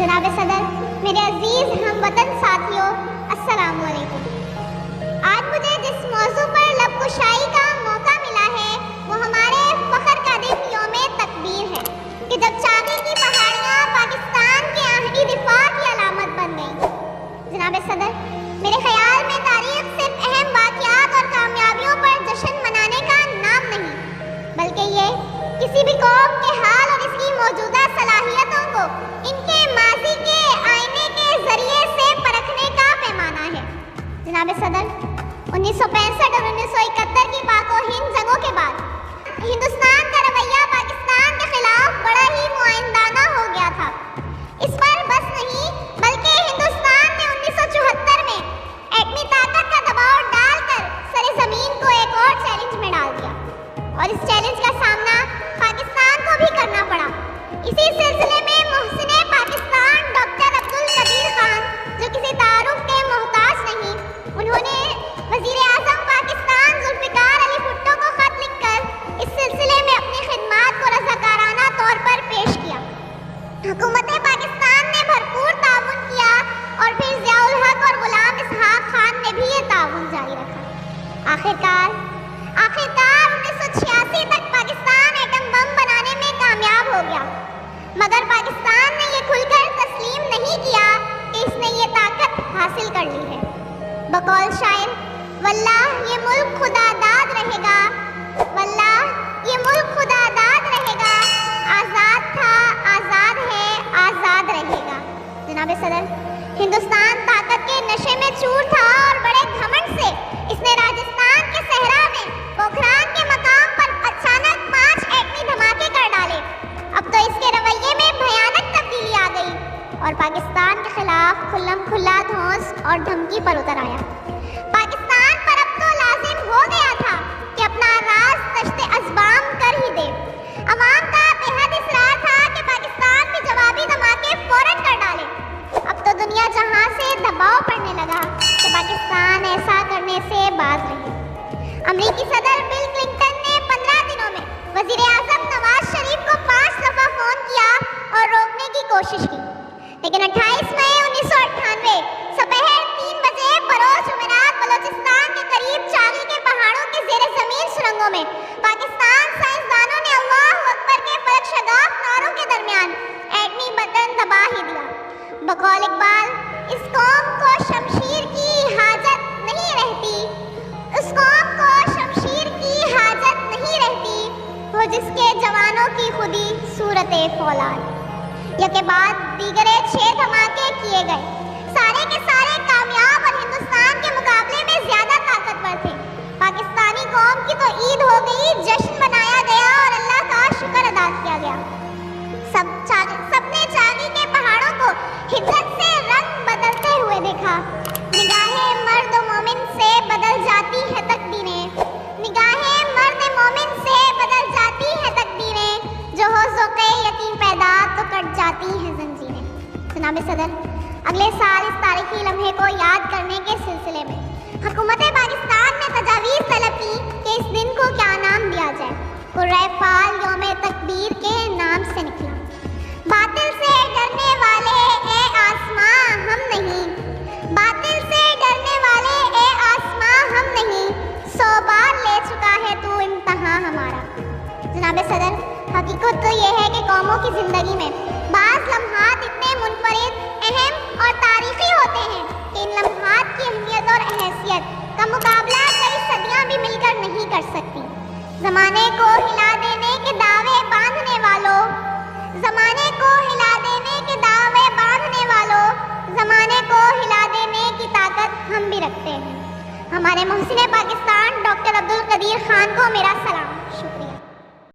جناب صدر، میرے عزیز ہم وطن ساتھیوں، السلام علیکم۔ آج مجھے جس موضوع پر لب کشائی کا موقع ملا ہے وہ ہمارے فخر کا دن یوم تکبیر ہے کہ جب چاغی کی پہاڑیاں پاکستان کے آہنی دفاع کی علامت بن گئیں۔ جناب صدر، میرے خیال میں تاریخ صرف اہم واقعات اور کامیابیوں پر جشن منانے کا نام نہیں، بلکہ یہ کسی بھی قوم کے حال اور اس کی موجودہ صلاحیتوں کو ان کے ماضی کے آئینے کے ذریعے سے پرکھنے کا پیمانہ ہے۔ جناب صدر، 1965 اور 1971 کی پاک و ہند جنگوں کے بعد ہندوستان کا رویہ پاکستان کے خلاف بڑا ہی معاندانہ ہو گیا تھا۔ اس پر بس نہیں بلکہ ہندوستان نے 1974 میں ایٹمی طاقت کا دباؤ ڈال کر سر زمین کو ایک اور چیلنج میں ڈال دیا، اور اس چیلنج کا سامنا پاکستان کو بھی کرنا پڑا۔ اسی سلسلے میں محسن پاکستان ڈاکٹر عبدالقدیر خان، جو کسی تعارف کے محتاج نہیں، انہوں نے وزیر اعظم پاکستان ذوالفقار علی بھٹو کو خط لکھ کر اس سلسلے میں اپنی خدمات کو رضاکارانہ طور پر پیش کیا۔ حکومت پاکستان نے بھرپور تعاون کیا اور پھر ضیاء الحق اور غلام اسحاق خان نے بھی یہ تعاون جاری رکھا۔ آخرکار 1986 تک پاکستان ایٹم بم بنانے میں کامیاب ہو گیا، مگر پاکستان نے یہ کھل کر تسلیم نہیں کیا کہ اس نے یہ طاقت حاصل کر لی ہے۔ بقول شاعر، واللہ یہ ملک خدا داد رہے گا، واللہ یہ ملک خدا داد رہے گا، آزاد تھا آزاد ہے آزاد رہے گا۔ جناب صدر، ہندوستان طاقت کے نشے میں چور تھا اور بڑے گھمنڈ سے اس نے راجستان کے صحرا میں پوکھران کے مقام پر اچانک 5 ایٹمی دھماکے کر ڈالے۔ اب تو اس کے رویے میں بھیانک تبدیلی آ گئی اور پاکستان کے خلاف کھلم کھلا دھونس اور دھمکی پر اتر آیا۔ پاکستان پر اب تو لازم ہو گیا تھا کہ اپنا راز تشت ازبام کر ہی دے۔ عوام کا بے حد اصرار تھا کہ پاکستان بھی جوابی دھماکے فوراً کر ڈالے۔ اب تو دنیا جہاں سے دباؤ پڑنے لگا کہ پاکستان ایسا کرنے سے باز رہے۔ امریکی صدر بل کلنٹن نے 15 دنوں میں وزیر اعظم نواز شریف کو 5 دفعہ فون کیا اور روکنے کی کوشش کی، لیکن 28 مئی 1998 سپہر 3 بجے بروز جمعرات بلوچستان کے قریب چاغی کے پہاڑوں کے زیر زمین سرنگوں میں پاکستان سائنسدانوں نے اللہ اکبر کے فلک شگاف نعروں کے درمیان ایٹمی بٹن دبا ہی دیا۔ بقول اقبال، اس قوم کو شمشیر کی حاجت نہیں رہتی، اس قوم کو شمشیر کی حاجت نہیں رہتی، وہ جس کے جوانوں کی خودی صورت فولاد۔ یکے بعد دیگرے 6 دھماکے کیے گئے، سارے کے سارے کامیاب اور ہندوستان کے مقابلے میں زیادہ طاقتور تھے۔ پاکستانی قوم کی تو عید ہو گئی، جشن منایا گیا اور اللہ کا شکر ادا کیا گیا۔ سب نے چاغی کے پہاڑوں کو حدت سے رنگ بدلتے ہوئے دیکھا۔ نگاہیں مرد مومن سے بدل جاتی ہے تقدیریں، نگاہیں مرد مومن سے بدل جاتی ہے تقدیریں، جو ہو ذوقِ یقین پیدا تو کٹ جاتی ہیں زنجیریں۔ جناب صدر، اگلے سال اس تاریخی لمحے کو یاد کرنے کے سلسلے میں حکومت پاکستان نے تجاویز طلب کی کہ اس دن کو کیا نام دیا جائے۔ قرۂ فال یوم تکبیر کے نام سے نکلا۔ باطل سے ڈرنے والے اے آسماں ہم نہیں، باطل سے ڈرنے والے اے آسماں ہم نہیں، 100 بار لے چکا ہے تو امتحان ہمارا۔ جناب صدر، حقیقت تو یہ ہے کہ قوموں کی زندگی میں بعض لمحات اتنے منفرد، اہم اور تاریخی ہوتے ہیں کہ ان لمحات کی اہمیت اور حیثیت کا مقابلہ کئی صدیاں بھی مل کر نہیں کر سکتی۔ زمانے کو ہلا دینے کے دعوے باندھنے والوں، زمانے کو ہلا دینے کے دعوے باندھنے والوں، زمانے کو ہلا دینے کی طاقت ہم بھی رکھتے ہیں۔ ہمارے محسن پاکستان ڈاکٹر عبدالقدیر خان کو میرا سلام، شکریہ۔